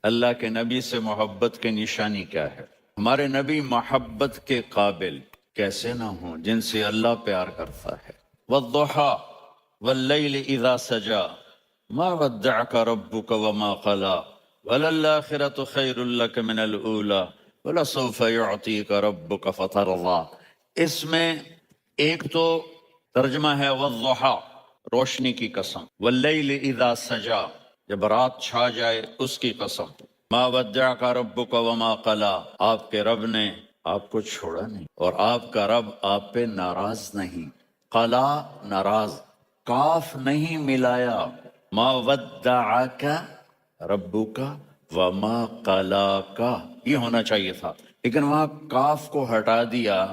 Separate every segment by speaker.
Speaker 1: اللہ کے نبی سے محبت کی نشانی کیا ہے؟ ہمارے نبی محبت کے قابل کیسے نہ ہوں جن سے اللہ پیار کرتا ہے۔ والضحیٰ واللیل اذا سجا ما ودعک ربک وما قلی وللآخرۃ خیر لک من الاولی ولسوف یعطیک ربک فترضی۔ اس میں ایک تو ترجمہ ہے والضحیٰ روشنی کی قسم، واللیل اذا سجا جب رات چھا جائے اس کی قسم، ما ودعک ربک وما قلی آپ کے رب نے آپ کو چھوڑا نہیں اور آپ کا رب آپ پہ ناراض نہیں۔ قلا ناراض، کاف نہیں ملایا، ما ودعک ربک وما قلاک یہ ہونا چاہیے تھا، لیکن وہاں کاف کو ہٹا دیا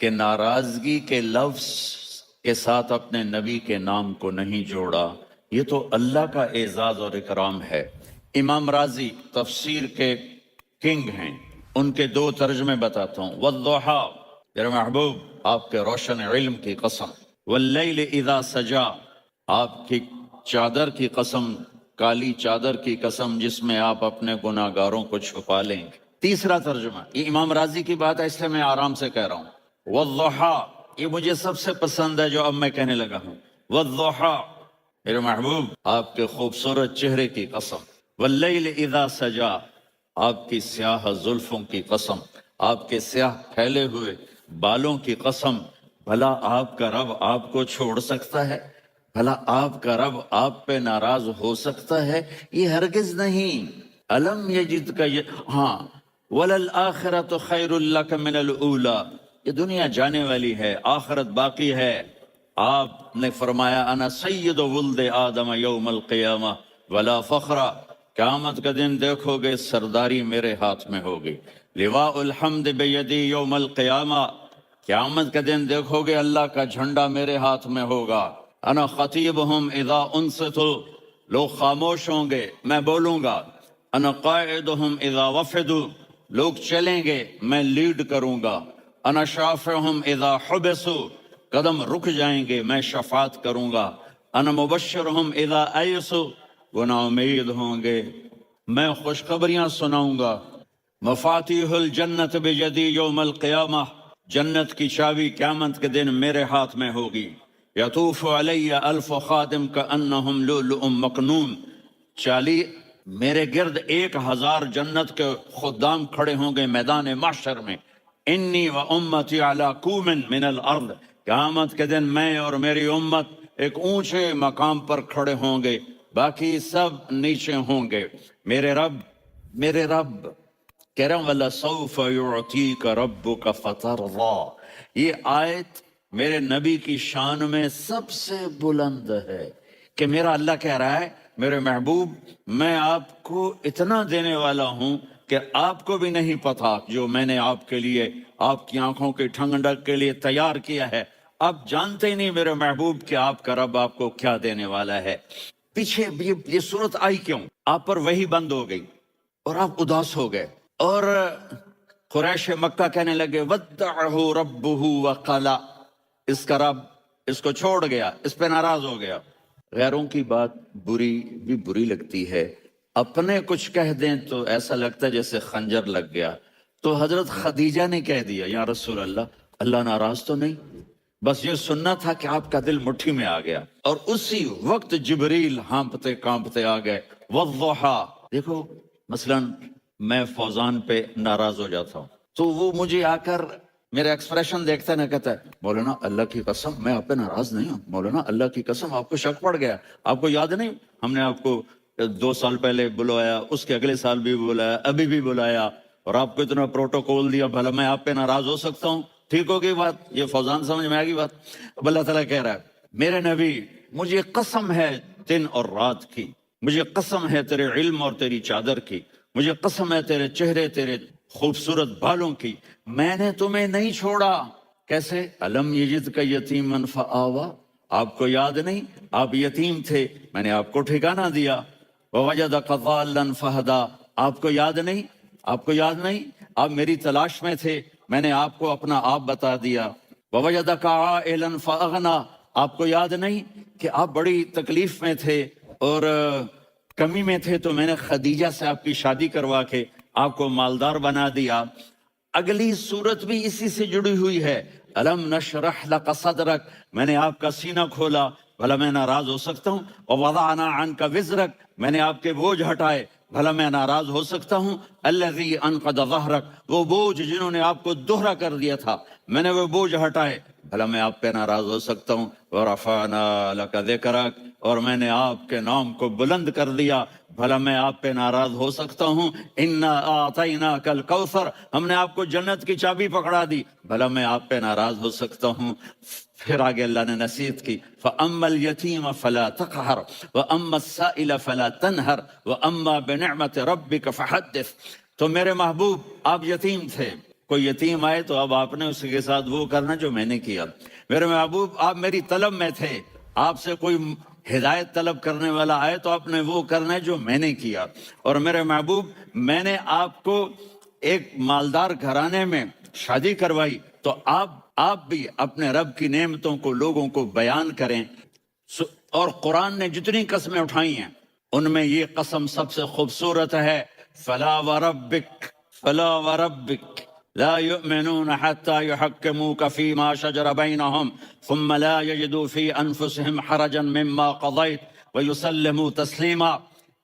Speaker 1: کہ ناراضگی کے لفظ کے ساتھ اپنے نبی کے نام کو نہیں جوڑا۔ یہ تو اللہ کا اعزاز اور اکرام ہے۔ امام راضی تفسیر کے کنگ ہیں، ان کے دو ترجمے بتاتا ہوں۔ والضحیٰ میرے محبوب آپ کے روشن علم کی قسم، واللیل اذا سجا آپ کی چادر کی قسم، کالی چادر کی قسم جس میں آپ اپنے گناہ گاروں کو چھپا لیں گے۔ تیسرا ترجمہ، یہ امام راضی کی بات ہے اس لیے میں آرام سے کہہ رہا ہوں۔ والضحیٰ یہ مجھے سب سے پسند ہے جو اب میں کہنے لگا ہوں۔ والضحیٰ میرے محبوب آپ کے خوبصورت چہرے کی قسم، واللیل اذا سجا آپ کی سیاہ زلفوں کی قسم، آپ کے سیاہ پھیلے ہوئے بالوں کی قسم۔ بھلا آپ کا رب آپ کو چھوڑ سکتا ہے؟ بھلا آپ کا رب آپ پہ ناراض ہو سکتا ہے؟ یہ ہرگز نہیں۔ الم یجد کا ہاں، وللآخرۃ خیر لک من الاولی یہ دنیا جانے والی ہے، آخرت باقی ہے۔ آپ نے فرمایا انا سید ولد آدم یوم القیامہ ولا فخر، قیامت کا دن دیکھو گے سرداری میرے ہاتھ میں ہوگی۔ لواء الحمد بیدی یوم القیامہ، قیامت کا دن دیکھو گے اللہ کا جھنڈا میرے ہاتھ میں ہوگا۔ انا خطیبہم اذا انصتوا لوگ خاموش ہوں گے میں بولوں گا۔ انا قائدہم اذا وفدوا لوگ چلیں گے میں لیڈ کروں گا۔ انا شافعہم اذا حبسوا قدم رک جائیں گے میں شفاعت کروں گا۔ انا مبشرہم اذا ایسوا وہ نا امید ہوں گے میں خوشخبریاں سناؤں گا۔ مفاتیح الجنت بیدی یوم القیامہ جنت کی چابی قیامت کے دن میرے ہاتھ میں ہوگی۔ یطوف علی الف خادم کانہم لؤلؤ مکنون چالی میرے گرد 1000 جنت کے خدام کھڑے ہوں گے میدان محشر میں۔ انی و امتی علی کوم من الارض قیامت کے دن میں اور میری امت ایک اونچے مقام پر کھڑے ہوں گے، باقی سب نیچے ہوں گے۔ میرے رب کہہ رہا ہوں وَلَسَوْفَ يُعْطِيكَ رَبُّكَ فَتَرْضَىٰ یہ آیت میرے نبی کی شان میں سب سے بلند ہے کہ میرا اللہ کہہ رہا ہے میرے محبوب میں آپ کو اتنا دینے والا ہوں کہ آپ کو بھی نہیں پتا جو میں نے آپ کے لیے آپ کی آنکھوں کی ٹھنڈک کے لیے تیار کیا ہے۔ آپ جانتے ہی نہیں میرے محبوب کہ آپ کا رب آپ کو کیا دینے والا ہے۔ پیچھے یہ صورت آئی کیوں؟ آپ پر وحی بند ہو گئی اور آپ اداس ہو گئے اور قریش مکہ کہنے لگے وَدَّعَهُ رَبُّهُ وَقَلَى اس کا رب اس کو چھوڑ گیا، اس پہ ناراض ہو گیا۔ غیروں کی بات بری لگتی ہے، اپنے کچھ کہہ دیں تو ایسا لگتا ہے جیسے خنجر لگ گیا۔ تو حضرت خدیجہ نے کہہ دیا یا رسول اللہ ناراض تو نہیں؟ بس یہ سننا تھا کہ آپ کا دل مٹھی میں آ گیا اور اسی وقت جبریل ہانپتے کانپتے آ گئے۔ والضحیٰ دیکھو مثلا میں فوزان پہ ناراض ہو جاتا ہوں تو وہ مجھے آ کر میرا ایکسپریشن دیکھتا ہے نہ کہتا ہے مولانا اللہ کی قسم میں آپ پہ ناراض نہیں ہوں، مولانا اللہ کی قسم آپ کو شک پڑ گیا، آپ کو یاد نہیں ہم نے آپ کو 2 سال پہلے بلایا، اس کے اگلے سال بھی بلایا، ابھی بھی بلایا اور آپ کو اتنا پروٹوکول دیا، بھلا میں آپ پہ ناراض ہو سکتا ہوں؟ ٹھیک ہوگی بات؟ یہ فوزان سمجھ میں آگی بات؟ اب اللہ تعالیٰ کہہ رہا ہے میرے نبی مجھے قسم ہے دن اور رات کی، مجھے قسم ہے تیرے علم اور تیری چادر کی، مجھے قسم ہے تیرے چہرے تیرے خوبصورت بالوں کی، میں نے تمہیں نہیں چھوڑا۔ کیسے؟ الم یجد کا یتیما فآویٰ آپ کو یاد نہیں آپ یتیم تھے میں نے آپ کو ٹھکانہ دیا۔ ووجدک ضالا فہدیٰ آپ کو یاد نہیں آپ میری تلاش میں تھے میں نے آپ کو اپنا آپ بتا دیا۔ ووجدک عائلا فاغنیٰ آپ کو یاد نہیں کہ آپ بڑی تکلیف میں تھے اور کمی میں تھے تو میں نے خدیجہ سے آپ کی شادی کروا کے آپ کو مالدار بنا دیا۔ اگلی صورت بھی اسی سے جڑی ہوئی ہے، الم نشرح لک صدرک، میں نے آپ کا سینہ کھولا، بھلا میں ناراض ہو سکتا ہوں؟ ووضعنا عنک وزرک، میں نے آپ کے بوجھ ہٹائے، بھلا میں ناراض ہو سکتا ہوں؟ الذی انقض ظہرک، وہ بوجھ جنہوں نے آپ کو دوہرا کر دیا تھا، میں نے وہ بوجھ ہٹائے، بھلا میں آپ پہ ناراض ہو سکتا ہوں؟ ورفعنا لک ذکرک، اور میں نے آپ کے نام کو بلند کر دیا، بھلا میں آپ پہ ناراض ہو سکتا ہوں؟ انا اعطیناک الکوثر، ہم نے آپ کو جنت کی چابی پکڑا دی، بھلا میں آپ پہ ناراض ہو سکتا ہوں؟ پھر آگے اللہ نے نصیحت کی، فَأَمَّا الْيَتِيمَ فَلَا تَقْهَرْ وَأَمَّا السَّائِلَ فَلَا تَنْهَرْ وَأَمَّا بِنِعْمَةِ رَبِّكَ فَحَدِّثْ۔ تو میرے محبوب آپ یتیم تھے، کوئی یتیم آئے تو اب آپ نے اس کے ساتھ وہ کرنا جو میں نے کیا۔ میرے محبوب آپ میری طلب میں تھے، آپ سے کوئی ہدایت طلب کرنے والا آئے تو آپ نے وہ کرنا ہے جو میں نے کیا۔ اور میرے محبوب میں نے آپ کو ایک مالدار گھرانے میں شادی کروائی تو آپ بھی اپنے رب کی نعمتوں کو لوگوں کو بیان کریں۔ اور قرآن نے جتنی قسمیں اٹھائی ہیں ان میں یہ قسم سب سے خوبصورت ہے، فلا وربک فلا وربک لا يؤمنون حتى يحكموك فيما شجر بينهم ثم لا يجدوا في انفسهم حرجا مما قضيت ويسلموا تسلیما۔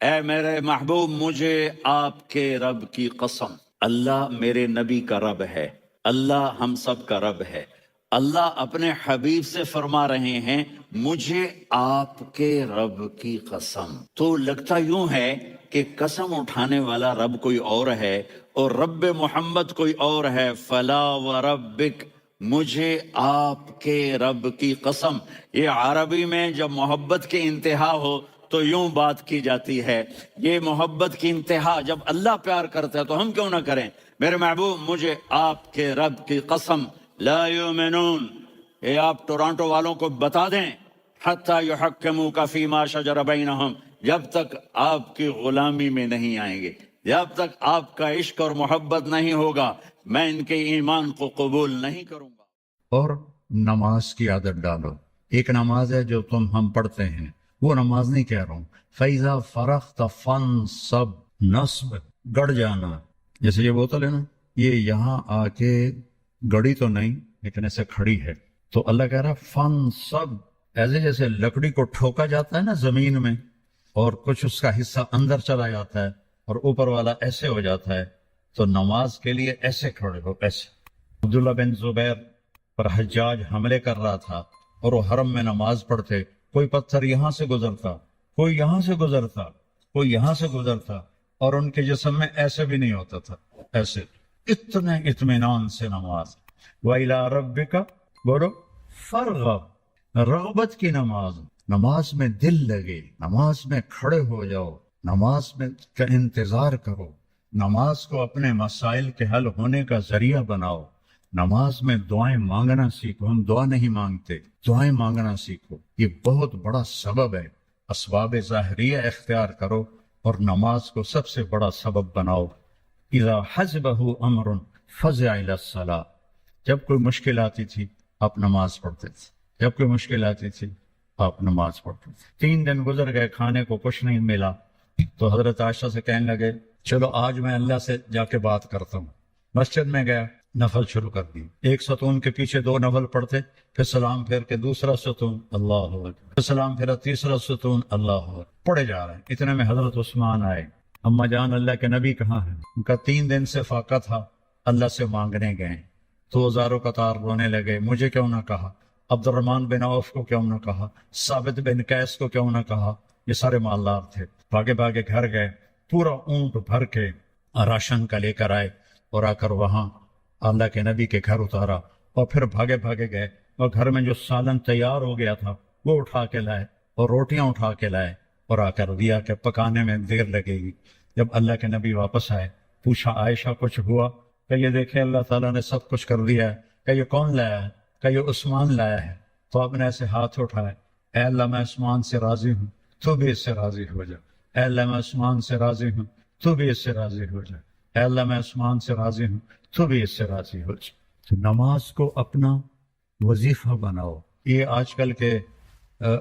Speaker 1: اے میرے محبوب مجھے آپ کے رب کی قسم، اللہ میرے نبی کا رب ہے، اللہ ہم سب کا رب ہے، اللہ اپنے حبیب سے فرما رہے ہیں مجھے آپ کے رب کی قسم۔ تو لگتا یوں ہے کہ قسم اٹھانے والا رب کوئی اور ہے اور رب محمد کوئی اور ہے۔ فلا وربک، مجھے آپ کے رب کی قسم۔ یہ عربی میں جب محبت کی انتہا ہو تو یوں بات کی جاتی ہے، یہ محبت کی انتہا جب اللہ پیار کرتا ہے تو ہم کیوں نہ کریں؟ میرے محبوب مجھے آپ کے رب کی قسم، لا یؤمنون، یہ آپ ٹورانٹو والوں کو بتا دیں، حتی یحکموک فیما شجر بینہم، جب تک آپ کی غلامی میں نہیں آئیں گے، جب تک آپ کا عشق اور محبت نہیں ہوگا، میں ان کے ایمان کو قبول نہیں کروں گا۔
Speaker 2: اور نماز کی عادت ڈالو۔ ایک نماز ہے جو ہم پڑھتے ہیں، وہ نماز نہیں کہہ رہا ہوں، فَإِذَا فَرَغْتَ فَانْصَبْ، نصب گڑ جانا، جیسے یہ بوتل ہے نا، یہ یہاں آ کے گڑی تو نہیں لیکن ایسے کھڑی ہے، تو اللہ کہہ رہا فَانْصَبْ، ایسے جیسے لکڑی کو ٹھوکا جاتا ہے نا زمین میں اور کچھ اس کا حصہ اندر چلا جاتا ہے اور اوپر والا ایسے ہو جاتا ہے، تو نماز کے لیے ایسے کھڑے ہو، ایسے۔ عبداللہ بن زبیر پر حجاج حملے کر رہا تھا اور وہ حرم میں نماز پڑھتے، کوئی پتھر یہاں سے گزرتا، کوئی یہاں سے گزرتا، کوئی یہاں سے گزرتا، اور ان کے جسم میں ایسے بھی نہیں ہوتا تھا، ایسے اتنے اطمینان سے نماز۔ وَإِلَىٰ رَبِّكَ، بولو فَارْغَب، رغبت کی نماز، نماز میں دل لگے، نماز میں کھڑے ہو جاؤ، نماز میں کا انتظار کرو، نماز کو اپنے مسائل کے حل ہونے کا ذریعہ بناؤ، نماز میں دعائیں مانگنا سیکھو۔ ہم دعا نہیں مانگتے، دعائیں مانگنا سیکھو، یہ بہت بڑا سبب ہے۔ اسباب ظاہریہ اختیار کرو اور نماز کو سب سے بڑا سبب بناؤ۔ اذا حزبہ امر فزع الی الصلاۃ، جب کوئی مشکل آتی تھی آپ نماز پڑھتے تھے، جب کوئی مشکل آتی تھی آپ نماز پڑھتے تھے۔ 3 دن گزر گئے، کھانے کو کچھ نہیں ملا، تو حضرت عائشہ سے کہنے لگے چلو آج میں اللہ سے جا کے بات کرتا ہوں۔ مسجد میں گیا، نفل شروع کر دی، ایک ستون کے پیچھے 2 نفل پڑھتے، پھر سلام پھیر کے دوسرا ستون، اللہ اکبر، پھر سلام پھیرا تیسرا ستون، اللہ اکبر، پڑھے جا رہے ہیں۔ اتنے میں حضرت عثمان آئے، اما جان اللہ کے نبی کہاں ہیں؟ ان کا 3 دن سے فاقہ تھا، اللہ سے مانگنے گئے تو ہزاروں قطار رونے لگے، مجھے کیوں نہ کہا، عبد الرحمن بن عوف کو کیوں نہ کہا، ثابت بن قیس کو کیوں نہ کہا، یہ سارے مالدار تھے، بھاگے بھاگے گھر گئے، پورا اونٹ بھر کے راشن کا لے کر آئے اور آ کر وہاں اللہ کے نبی کے گھر اتارا، اور پھر بھاگے بھاگے گئے اور گھر میں جو سالن تیار ہو گیا تھا وہ اٹھا کے لائے اور روٹیاں اٹھا کے لائے اور آ کر دیا کہ پکانے میں دیر لگے گی۔ جب اللہ کے نبی واپس آئے پوچھا عائشہ کچھ ہوا؟ کہ یہ دیکھیں اللہ تعالیٰ نے سب کچھ کر دیا ہے۔ کہ یہ کون لایا ہے؟ کہ یہ عثمان لایا ہے۔ تو آپ نے ایسے ہاتھ اٹھائے، اے اللہ میں عثمان سے راضی ہوں، تو بھی اس سے راضی ہو جا۔ اے اللہ میں عثمان سے راضی ہوں، تو بھی اس سے راضی ہو جا۔ اے اللہ میں عثمان سے راضی ہوں، تو بھی اس سے راضی ہو جا۔ تو نماز کو اپنا وظیفہ بناؤ۔ یہ آج کل کے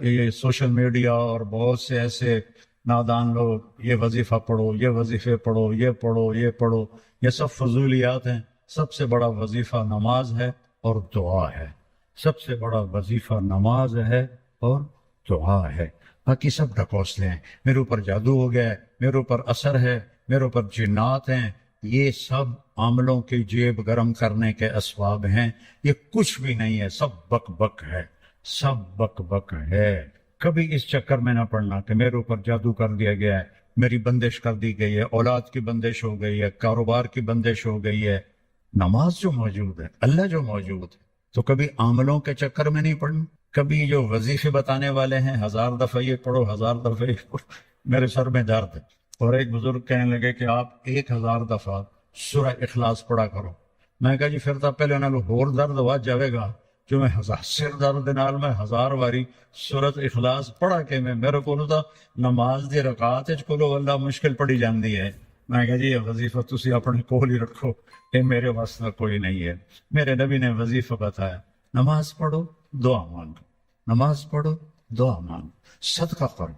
Speaker 2: یہ سوشل میڈیا اور بہت سے ایسے نادان لوگ یہ وظیفہ پڑھو، یہ وظیفے پڑھو، یہ پڑھو، یہ پڑھو، یہ سب فضولیات ہیں۔ سب سے بڑا وظیفہ نماز ہے اور دعا ہے۔ سب سے بڑا وظیفہ نماز ہے اور دعا ہے۔ باقی سب ڈھکوسلے ہیں، میرے اوپر جادو ہو گیا ہے، میرے اوپر اثر ہے، میرے اوپر جنات ہیں، یہ سب عاملوں کی جیب گرم کرنے کے اسباب ہیں۔ یہ کچھ بھی نہیں ہے، سب بک بک ہے، سب بک بک ہے۔ کبھی اس چکر میں نہ پڑنا کہ میرے اوپر جادو کر دیا گیا ہے، میری بندش کر دی گئی ہے، اولاد کی بندش ہو گئی ہے، کاروبار کی بندش ہو گئی ہے۔ نماز جو موجود ہے، اللہ جو موجود ہے، تو کبھی عاملوں کے چکر میں نہیں پڑنا۔ کبھی جو وظیفے بتانے والے ہیں 1000 دفعہ یہ پڑھو، 1000 دفعہ یہ پڑھو، میرے سر میں درد ہے۔ اور ایک بزرگ کہنے لگے کہ آپ 1000 دفعہ سورہ اخلاص پڑھا کرو۔ میں کہا جی پھر تو پہلے انہوں نے اور درد ہوا جاوے گا جو میں سر درد نال میں 1000 واری سورۃ اخلاص پڑھا کے میرے کو تو نماز دی رکعت وچ کولو اللہ مشکل پڑی جاندی ہے۔ میں کہا جی یہ وظیفہ تسی اپنے کول ہی رکھو، یہ میرے واسطے کوئی نہیں ہے۔ میرے نبی نے وظیفہ بتایا، نماز پڑھو دعا مانگو، نماز پڑھو دعا مانگو، صدقہ کرو،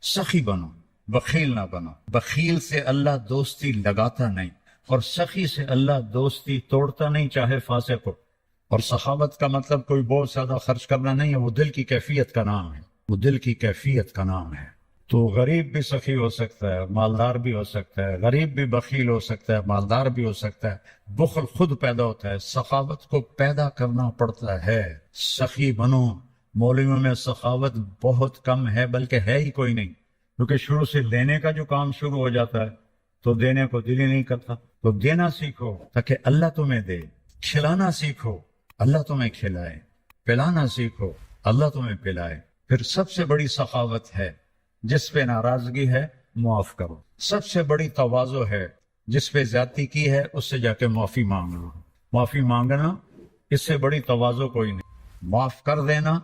Speaker 2: سخی بنو، بخیل نہ بنو۔ بخیل سے اللہ دوستی لگاتا نہیں، اور سخی سے اللہ دوستی توڑتا نہیں، چاہے فاسق ہو۔ اور سخاوت کا مطلب کوئی بہت زیادہ خرچ کرنا نہیں ہے، وہ دل کی کیفیت کا نام ہے، وہ دل کی کیفیت کا نام ہے۔ تو غریب بھی سخی ہو سکتا ہے، مالدار بھی ہو سکتا ہے، غریب بھی بخیل ہو سکتا ہے، مالدار بھی ہو سکتا ہے۔ بخل خود پیدا ہوتا ہے، سخاوت کو پیدا کرنا پڑتا ہے۔ سخی بنو۔ مولویوں میں سخاوت بہت کم ہے، بلکہ ہے ہی کوئی نہیں، کیونکہ شروع سے لینے کا جو کام شروع ہو جاتا ہے تو دینے کو دل ہی نہیں کرتا۔ تو دینا سیکھو تاکہ اللہ تمہیں دے، کھلانا سیکھو اللہ تمہیں کھلائے، پلانا سیکھو اللہ تمہیں پلائے۔ پھر سب سے بڑی سخاوت ہے جس پہ ناراضگی ہے معاف کرو۔ سب سے بڑی تواضع ہے جس پہ زیادتی کی ہے اس سے جا کے معافی مانگ لو۔ معافی مانگنا اس سے بڑی تواضع کوئی نہیں، معاف کر دینا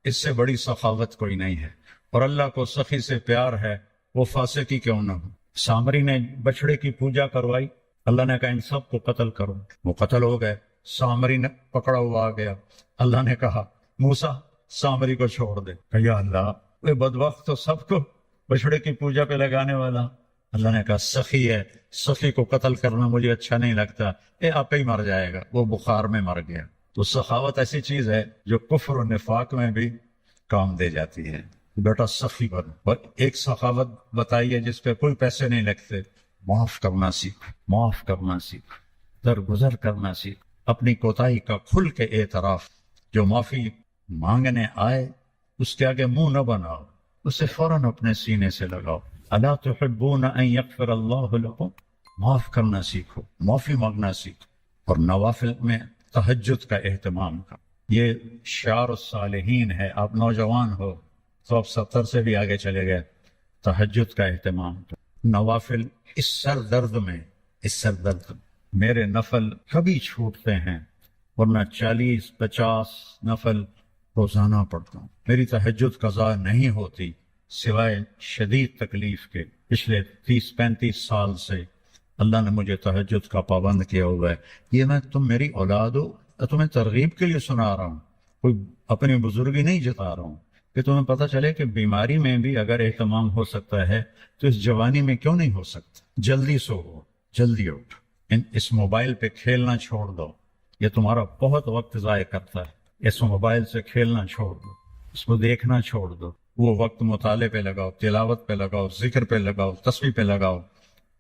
Speaker 2: اس سے بڑی سخاوت کوئی نہیں ہے۔ اور اللہ کو سخی سے پیار ہے، وہ فاسق ہی کیوں نہ ہو۔ سامری نے بچڑے کی پوجا کروائی، اللہ نے کہا ان سب کو قتل کرو، وہ قتل ہو گئے۔ سامری نے پکڑا ہوا آ گیا، اللہ نے کہا موسیٰ سامری کو چھوڑ دے۔ کہ یا اللہ وہ بدبخت تو سب کو بچڑے کی پوجا پہ لگانے والا۔ اللہ نے کہا سخی ہے، سخی کو قتل کرنا مجھے اچھا نہیں لگتا، یہ آپ ہی مر جائے گا۔ وہ بخار میں مر گیا۔ تو سخاوت ایسی چیز ہے جو کفر و نفاق میں بھی کام دے جاتی ہے۔ بیٹا سخی بنو۔ اور ایک سخاوت بتائیے جس پہ کوئی پیسے نہیں لگتے، معاف کرنا سیکھ، معاف کرنا سیکھ، درگزر کرنا سیکھ، اپنی کوتاہی کا کھل کے اعتراف۔ جو معافی مانگنے آئے اس کے آگے منہ نہ بناؤ، اسے فوراً اپنے سینے سے لگاؤ۔ الا تحبون ان یغفر اللہ لکم، معاف کرنا سیکھو، معافی مانگنا سیکھو۔ اور نوافل میں تہجد کا اہتمام کا، یہ شعار الصالحین ہے۔ آپ نوجوان ہو تو آپ 70 سے بھی آگے چلے گئے۔ تہجد کا اہتمام کا، نوافل۔ اس سر درد میں، اس سر درد میں میرے نفل کبھی چھوٹتے ہیں، ورنہ 40-50 نفل روزانہ پڑھتا ہوں۔ میری تہجد قضا نہیں ہوتی سوائے شدید تکلیف کے۔ پچھلے 30-35 سال سے اللہ نے مجھے تہجد کا پابند کیا ہوا ہے۔ یہ میں تم میری اولاد ہو، تمہیں ترغیب کے لیے سنا رہا ہوں، کوئی اپنی بزرگی نہیں جتا رہا ہوں، کہ تمہیں پتہ چلے کہ بیماری میں بھی اگر اہتمام ہو سکتا ہے تو اس جوانی میں کیوں نہیں ہو سکتا۔ جلدی سو، جلدی اٹھ، اس موبائل پہ کھیلنا چھوڑ دو، یہ تمہارا بہت وقت ضائع کرتا ہے۔ اس موبائل سے کھیلنا چھوڑ دو، اس کو دیکھنا چھوڑ دو، وہ وقت مطالعے پہ لگاؤ، تلاوت پہ لگاؤ، ذکر پہ لگاؤ، تسبیح پہ لگاؤ،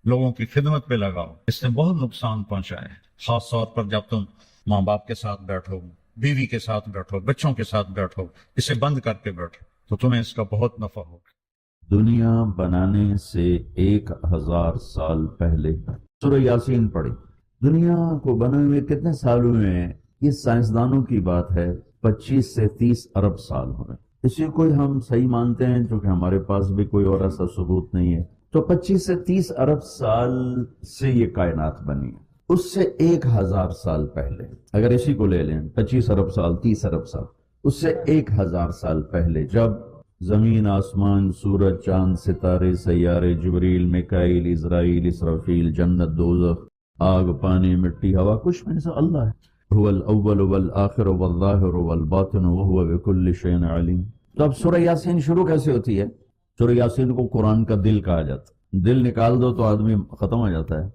Speaker 2: لوگوں کی خدمت پہ لگاؤ۔ اس نے بہت نقصان پہنچا ہے، خاص طور پر جب تم ماں باپ کے ساتھ بیٹھو، بیوی کے ساتھ بیٹھو، بچوں کے ساتھ بیٹھو، اسے بند کر کے بیٹھو تو تمہیں اس کا بہت نفع ہوگا۔
Speaker 3: دنیا بنانے سے 1000 سال پہلے سورہ یاسین پڑھی۔ دنیا کو بنے ہوئے کتنے سال ہوئے ہیں؟ یہ سائنسدانوں کی بات ہے، 25 سے 30 ارب سال ہو رہے ہیں۔ اسی کو ہم صحیح مانتے ہیں چونکہ ہمارے پاس بھی کوئی اور ایسا ثبوت نہیں ہے۔ تو 25 سے 30 ارب سال سے یہ کائنات بنی ہے۔ اس سے 1000 سال پہلے، اگر اسی کو لے لیں 25 ارب سال، 30 ارب سال، اس سے 1000 سال پہلے جب زمین، آسمان، سورج، چاند، ستارے، سیارے، جبریل، میکائیل، اسرائیل، اسرافیل، جنت، دوزخ، آگ، پانی، مٹی، ہوا، کچھ میں سے اللہ ہے۔ هو الاول والآخر والظاہر والباطن وهو بكل شيء علیم۔ تو اب سورہ یاسین شروع کیسے ہوتی ہے؟ سورہ یاسین کو قرآن کا دل کہا جاتا ہے، دل نکال دو تو آدمی ختم ہو جاتا ہے۔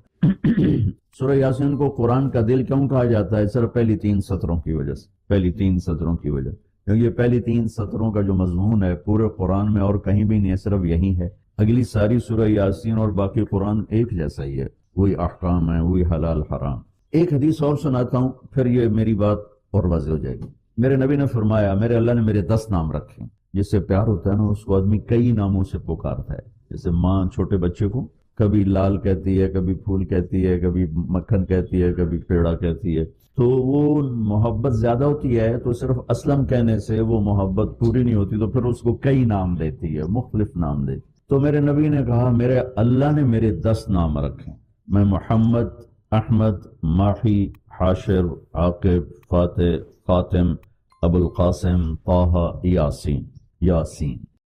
Speaker 3: سورہ یاسین کو قرآن کا دل کیوں کہا جاتا ہے؟ صرف پہلی 3 سطروں کی وجہ سے، پہلی 3 سطروں کی وجہ، کیونکہ یہ پہلی 3 سطروں کا جو مضمون ہے پورے قرآن میں اور کہیں بھی نہیں ہے، صرف یہی ہے۔ اگلی ساری سورہ یاسین اور باقی قرآن ایک جیسا ہی ہے، وہی احکام ہے، وہی حلال حرام۔ ایک حدیث اور سناتا ہوں، پھر یہ میری بات اور واضح ہو جائے گی۔ میرے نبی نے فرمایا، میرے اللہ نے میرے 10 نام رکھے، جس سے پیار ہوتا ہے نا اس کو آدمی کئی ناموں سے پکارتا ہے۔ جیسے ماں چھوٹے بچے کو کبھی لال کہتی ہے، کبھی پھول کہتی ہے، کبھی مکھن کہتی ہے، کبھی پیڑا کہتی ہے، تو وہ محبت زیادہ ہوتی ہے تو صرف اسلم کہنے سے وہ محبت پوری نہیں ہوتی، تو پھر اس کو کئی نام دیتی ہے، مختلف نام دیتی۔ تو میرے نبی نے کہا میرے اللہ نے میرے 10 نام رکھے، میں محمد، احمد، ماحی، حاشر، عاقب، فاتح، خاتم، ابو القاسم، طہ، یاسین۔ یاسین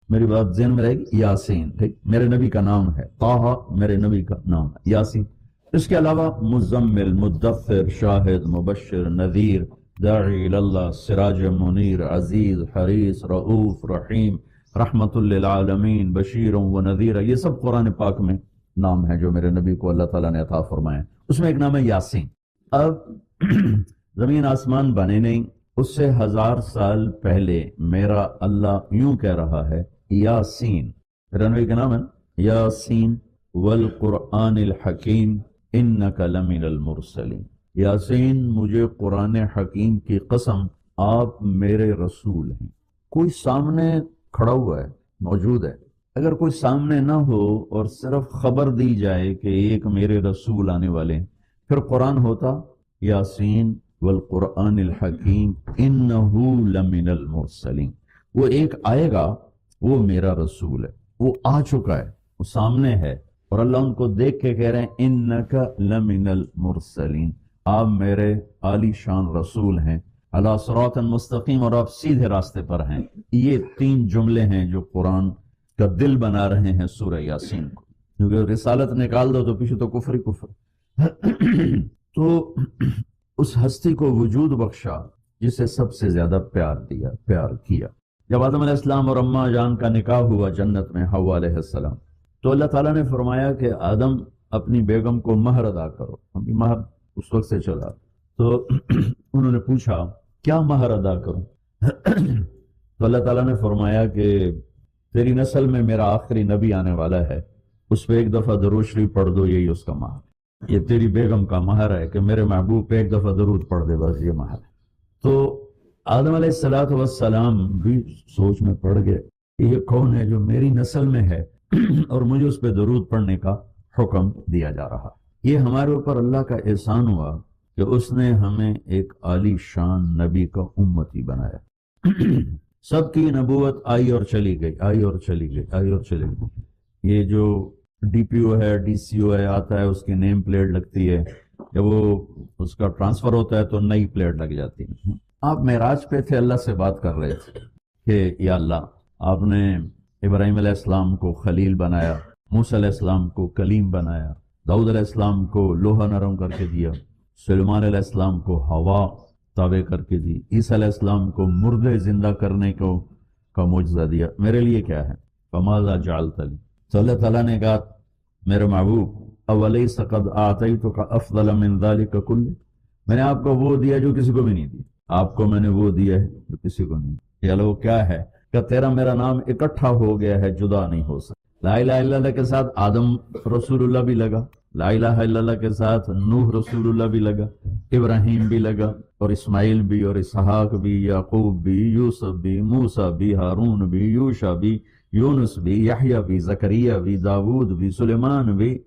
Speaker 3: میری بات ذہن میں رہے گی، یاسین ٹھیک میرے نبی کا نام ہے، طہ میرے نبی کا نام ہے، یاسین۔ اس کے علاوہ مزمل، مدثر، شاہد، مبشر، نذیر، داعی اللہ، سراج منیر، عزیز، حریص، رؤوف، رحیم، رحمت للعالمین، بشیر و نذیر، یہ سب قرآن پاک میں نام ہیں جو میرے نبی کو اللہ تعالیٰ نے عطا فرمائے۔ اس میں ایک نام ہے یاسین۔ اب زمین آسمان بنے نہیں، اس سے 1000 سال پہلے میرا اللہ یوں کہہ رہا ہے یاسین، میرا نبی کا نام ہے یاسین والقرآن الحکیم انک لمن المرسلین۔ یاسین مجھے قرآن حکیم کی قسم آپ میرے رسول ہیں۔ کوئی سامنے کھڑا ہوا ہے، موجود ہے، اگر کوئی سامنے نہ ہو اور صرف خبر دی جائے کہ ایک میرے رسول آنے والے ہیں، پھر قرآن ہوتا یاسین والقرآن الحکیم انہو لمن المرسلین، وہ ایک آئے گا، وہ میرا رسول ہے، وہ آ چکا ہے، وہ سامنے ہے، اور اللہ ان کو دیکھ کے کہہ رہے ہیں انک لمن المرسلین، آپ میرے عالی شان رسول ہیں، علی صراط مستقیم، اور آپ سیدھے راستے پر ہیں۔ یہ 3 جملے ہیں جو قرآن کا دل بنا رہے ہیں سورہ یاسین کو، کیونکہ رسالت نکال دو تو پیچھے تو کفر ہی کفر۔ تو اس ہستی کو وجود بخشا جسے سب سے زیادہ پیار کیا۔ جب آدم علیہ السلام اور اماں جان کا نکاح ہوا جنت میں حوا علیہ السلام، تو اللہ تعالیٰ نے فرمایا کہ آدم اپنی بیگم کو مہر ادا کرو۔ مہر اس وقت سے چلا، تو انہوں نے پوچھا کیا مہر ادا کروں؟ تو اللہ تعالیٰ نے فرمایا کہ تیری نسل میں میرا آخری نبی آنے والا ہے، اس پہ ایک دفعہ درود شریف پڑھ دو، یہی اس کا مہر، یہ تیری بیگم کا مہر ہے کہ میرے محبوب پہ ایک دفعہ درود پڑھ دے، بس یہ مہر ہے۔ تو آدم علیہ السلام بھی سوچ میں پڑ گئے کہ یہ کون ہے جو میری نسل میں ہے اور مجھے اس پہ درود پڑھنے کا حکم دیا جا رہا۔ یہ ہمارے اوپر اللہ کا احسان ہوا کہ اس نے ہمیں ایک عالی شان نبی کا امتی بنایا۔ سب کی نبوت آئی اور چلی گئی، آئی اور چلی گئی، آئی اور چلی گئی۔ یہ جو ڈی پی او ہے، ڈی سی او ہے، آتا ہے، اس کی نیم پلیٹ لگتی ہے، جب وہ اس کا ٹرانسفر ہوتا ہے تو نئی پلیٹ لگ جاتی ہے۔ آپ معراج پہ تھے، اللہ سے بات کر رہے تھے کہ یا اللہ، آپ نے ابراہیم علیہ السلام کو خلیل بنایا، موسیٰ علیہ السلام کو کلیم بنایا، داؤد علیہ السلام کو لوہا نرم کر کے دیا، سلیمان علیہ السلام کو ہوا تابع کر کے دی، عیسیٰ علیہ السلام کو مردے زندہ کرنے کا معجزہ دیا، میرے لیے کیا ہے؟ فماذا جعلت لی؟ تو اللہ تعالیٰ نے کہا میرے محبوب اولیس قد اعطیتک افضل من ذلک کلہ، میں نے آپ کو وہ دیا جو کسی کو بھی نہیں دیا، آپ کو میں نے وہ دیا ہے جو کسی کو نہیں دیا۔ یہ لوگ کیا ہے کہ تیرا میرا نام اکٹھا ہو گیا ہے، جدا نہیں ہو سکتا۔ لا الہ الا اللہ کے ساتھ آدم رسول اللہ بھی لگا، لا الہ الا اللہ کے ساتھ نوح رسول اللہ بھی لگا، ابراہیم بھی لگا، اور اسماعیل بھی، اور اسحاق بھی، یعقوب بھی، یوسف بھی، موسیٰ بھی، ہارون بھی، یوشع بھی، یونس بھی، یحییٰ بھی، زکریا بھی، داود بھی، سلیمان بھی،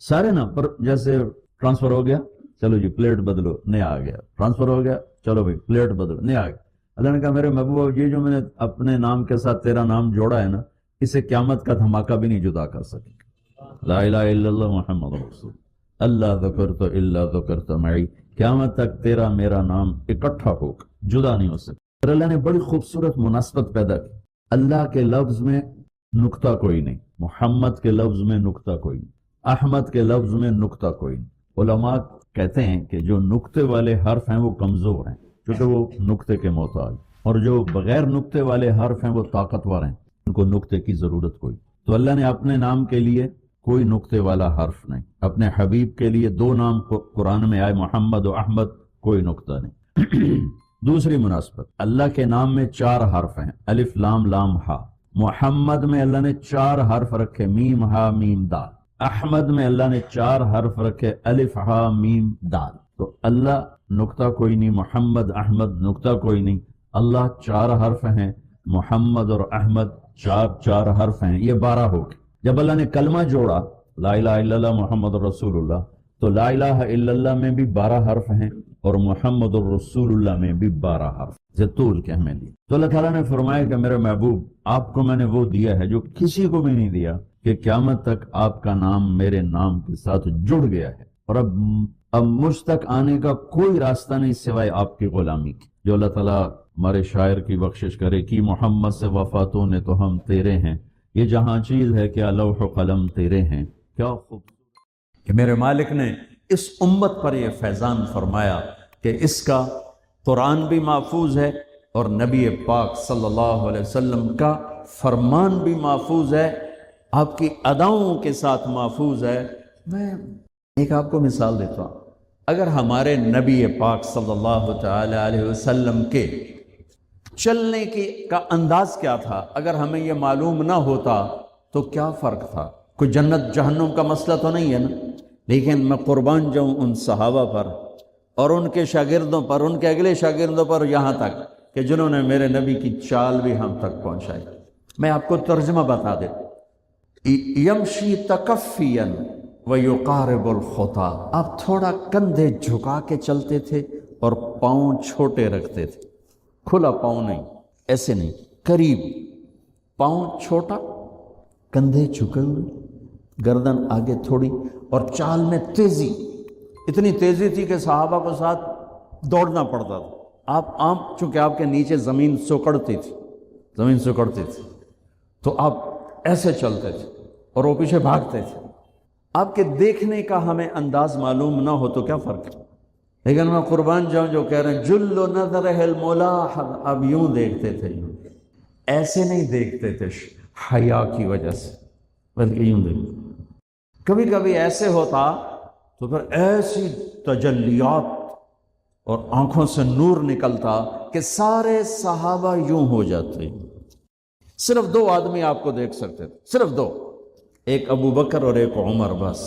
Speaker 3: سارے نا پر جیسے ٹرانسفر ہو گیا، چلو جی پلیٹ بدلو، نیا آ گیا، ٹرانسفر ہو گیا، چلو بھائی پلیٹ بدلو، نیا آ گیا۔ اللہ نے کہا میرے محبوب، یہ جو میں نے اپنے نام کے ساتھ تیرا نام جوڑا ہے نا، اسے قیامت کا دھماکہ بھی نہیں جدا کر سکے۔ لا الہ الا اللہ محمد رسول اللہ، ذکرت الا ذکرت معی، قیامت تک تیرا میرا نام اکٹھا ہوگا، جدا نہیں ہو سکتا۔ اور اللہ نے بڑی خوبصورت مناسبت پیدا کی، اللہ کے لفظ میں نقطہ کوئی نہیں، محمد کے لفظ میں نقطہ کوئی نہیں، احمد کے لفظ میں نقطہ کوئی نہیں۔ علماء کہتے ہیں کہ جو نقطے والے حرف ہیں وہ کمزور ہیں، کیونکہ وہ نقطے کے محتاج، اور جو بغیر نقطے والے حرف ہیں وہ طاقتور ہیں۔ ان کو نقطے کی ضرورت کوئی. تو اللہ نے اپنے نام کے لیے کوئی نقطے والا حرف نہیں، اپنے حبیب کے لیے 2 نام قرآن میں آئے محمد و احمد، کوئی نقطہ نہیں. دوسری مناسبت، اللہ کے نام میں 4 حرف ہیں، الف لام لام ہا. محمد میں اللہ نے 4 حرف رکھے، میم ہا میم دال. احمد میں اللہ نے 4 حرف رکھے، الف ہا میم دال. تو اللہ نقطہ کوئی نہیں، محمد احمد نقطہ کوئی نہیں. اللہ 4 حرف ہیں، محمد اور احمد 4 حرف ہیں، یہ 12 ہو گئے. جب اللہ نے کلمہ جوڑا لا الہ الا اللہ محمد رسول اللہ، تو لا الہ الا اللہ میں بھی 12 حرف ہیں اور محمد الرسول اللہ میں بھی 12 حرف، طول کے ہمیں دی. تو اللہ تعالیٰ نے فرمایا کہ میرے محبوب آپ کو میں نے وہ دیا ہے جو کسی کو بھی نہیں دیا، کہ قیامت تک آپ کا نام میرے نام کے ساتھ جڑ گیا ہے، اور اب مجھ تک آنے کا کوئی راستہ نہیں سوائے آپ کی غلامی کی. جو اللہ تعالیٰ ہمارے شاعر کی بخشش کرے کہ محمد سے وفاتوں نے تو ہم تیرے ہیں، یہ جہاں چیز ہے کہ لوح و قلم تیرے ہیں. کیا خوب کہ میرے مالک نے اس امت پر یہ فیضان فرمایا کہ اس کا قرآن بھی محفوظ ہے اور نبی پاک صلی اللہ علیہ وسلم کا فرمان بھی محفوظ ہے، آپ کی اداؤں کے ساتھ محفوظ ہے. میں ایک آپ کو مثال دیتا ہوں. اگر ہمارے نبی پاک صلی اللہ تعالی علیہ وسلم کے چلنے کا انداز کیا تھا، اگر ہمیں یہ معلوم نہ ہوتا تو کیا فرق تھا؟ کوئی جنت جہنم کا مسئلہ تو نہیں ہے نا. لیکن میں قربان جاؤں ان صحابہ پر اور ان کے شاگردوں پر، ان کے اگلے شاگردوں پر، یہاں تک کہ جنہوں نے میرے نبی کی چال بھی ہم تک پہنچائی. میں آپ کو ترجمہ بتا دیں. یمشی تکفیا ویقارب الخطا، آپ تھوڑا کندھے جھکا کے چلتے تھے اور پاؤں چھوٹے رکھتے تھے، کھلا پاؤں نہیں، ایسے نہیں، قریب، پاؤں چھوٹا، کندھے جھکے ہوئے، گردن آگے تھوڑی، اور چال میں تیزی. اتنی تیزی تھی کہ صحابہ کو ساتھ دوڑنا پڑتا تھا. آپ عام چونکہ آپ کے نیچے زمین سکڑتی تھی تو آپ ایسے چلتے تھے اور وہ پیچھے بھاگتے تھے. آپ کے دیکھنے کا ہمیں انداز معلوم نہ ہو تو کیا فرق ہے. لیکن میں قربان جاؤں جو کہہ رہے ہیں جل نظرہ الملاحظ، اب یوں دیکھتے تھے، ایسے نہیں دیکھتے تھے حیا کی وجہ سے، بلکہ یوں دیکھتے. کبھی کبھی ایسے ہوتا تو پھر ایسی تجلیات اور آنکھوں سے نور نکلتا کہ سارے صحابہ یوں ہو جاتے. صرف 2 آدمی آپ کو دیکھ سکتے تھے، صرف 2، ایک ابو بکر اور ایک عمر، بس.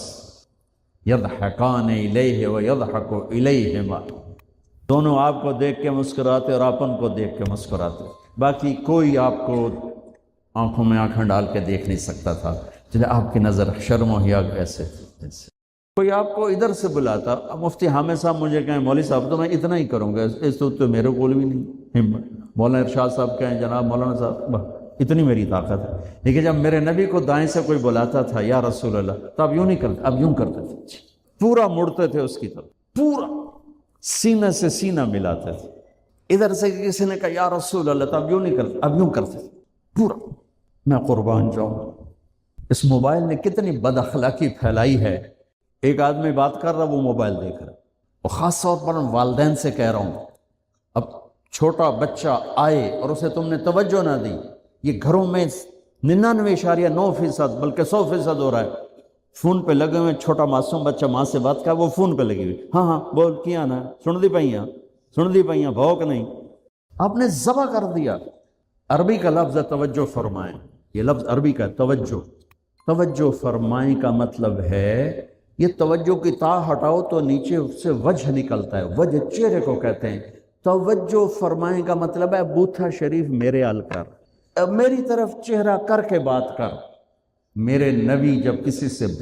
Speaker 3: یضحکان الیہ ویضحک الیہما، دونوں آپ کو دیکھ کے مسکراتے اور آپ ان کو دیکھ کے مسکراتے. باقی کوئی آپ کو آنکھوں میں آنکھیں ڈال کے دیکھ نہیں سکتا تھا، جنہیں آپ کی نظر شرم و حیا ایسے. کوئی آپ کو ادھر سے بلاتا، مفتی حامد صاحب مجھے کہیں مولوی صاحب تو میں اتنا ہی کروں گا، اس تو میرے کول بھی نہیں ہمت. مولانا ارشاد صاحب کہیں جناب مولانا صاحب، اتنی میری طاقت ہے. لیکن جب میرے نبی کو دائیں سے کوئی بلاتا تھا یا رسول اللہ، تو اب یوں نہیں کرتے، اب یوں کرتے تھے، پورا مڑتے تھے اس کی طرف، پورا سینہ سے سینہ ملاتے تھے. ادھر سے کسی نے کہا یا رسول اللہ، تو اب یوں نہیں کرتے، اب یوں کرتے تھے پورا. میں قربان جاؤں، اس موبائل نے کتنی بد اخلاقی پھیلائی ہے. ایک آدمی بات کر رہا، وہ موبائل دیکھ رہا. اور خاص طور پر والدین سے کہہ رہا ہوں، اب چھوٹا بچہ آئے اور اسے تم نے توجہ نہ دی، یہ گھروں میں 99.9% بلکہ 100% ہو رہا ہے. فون پہ لگے ہوئے، چھوٹا معصوم بچہ ماں سے بات کر، وہ فون پہ لگی ہوئی، ہاں بول کیا نا، سن دی پئیاں بھوک نہیں. آپ نے ذبح کر دیا. عربی کا لفظ ہے توجہ فرمائیں، یہ لفظ عربی کا توجہ فرمائیں کا مطلب ہے، یہ توجہ کی تا ہٹاؤ تو نیچے سے وجہ نکلتا ہے، وجہ چہرے کو کہتے ہیں. توجہ فرمائیں کا مطلب ہے بوتھا شریف میرے آل کر، میری طرف چہرہ کر کے بات کر. میرے نبی جب کسی سے بات